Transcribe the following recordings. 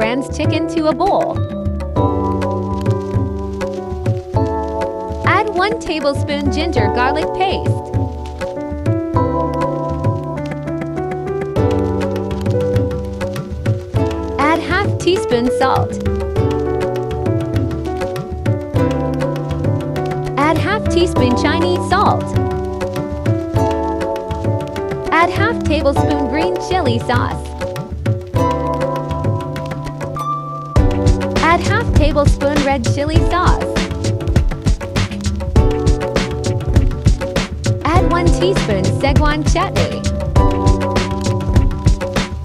grams chicken to a bowl. Add 1 tablespoon ginger garlic paste. Add half teaspoon salt. Add half teaspoon Chinese salt. Add half tablespoon green chili sauce. Add half tablespoon red chili sauce. Add 1 teaspoon Szechuan chutney.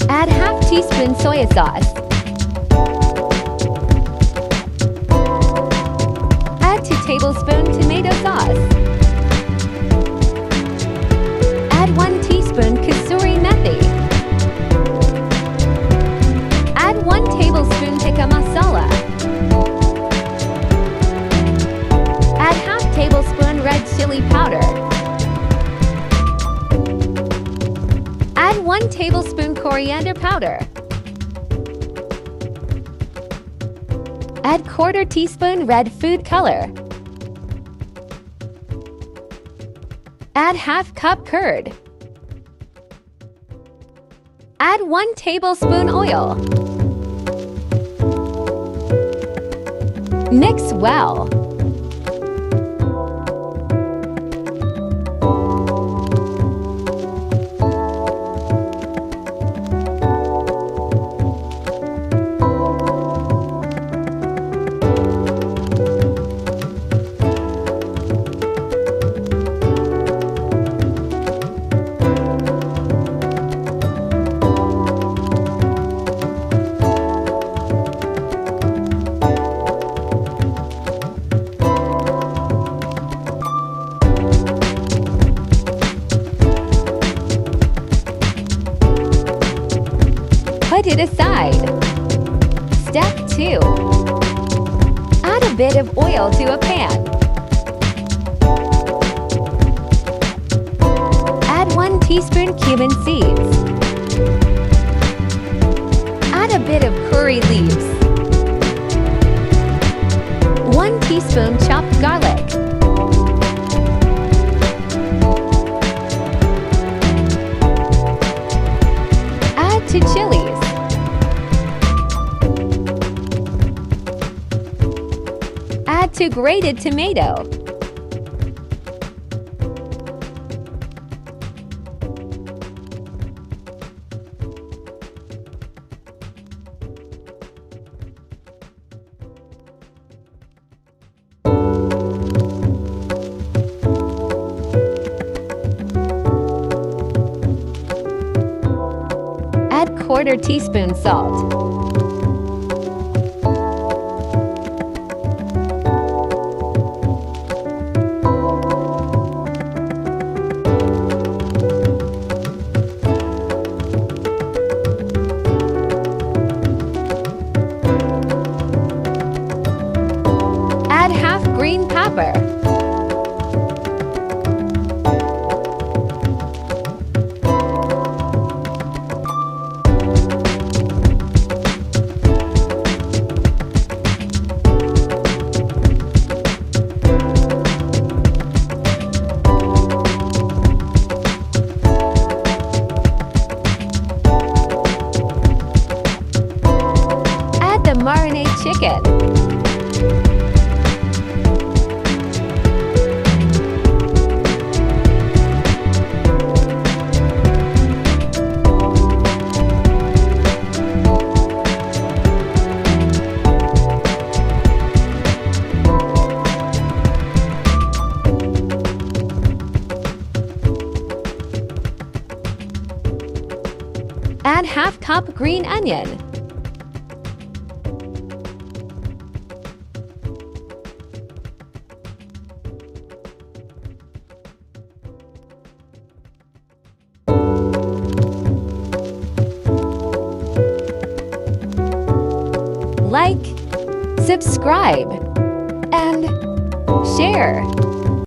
Add half teaspoon soy sauce. Add 2 tablespoon tomato sauce. Add 1 teaspoon kasuri methi. Add 1 tablespoon tikka masala. Add half tablespoon red chili powder. Add 1 tablespoon coriander powder. Add 1/4 teaspoon red food color. Add half cup curd. Add 1 tablespoon oil. Mix well. Put it aside. Step 2. Add a bit of oil to a pan. Add 1 teaspoon cumin seeds. Add a bit of curry leaves. 1 teaspoon chopped garlic. Add 2 chilies. Add 2 grated tomato. Add 1/4 teaspoon salt. Add half green pepper. Add the marinade chicken. Add half cup green onion. Like, subscribe, and share.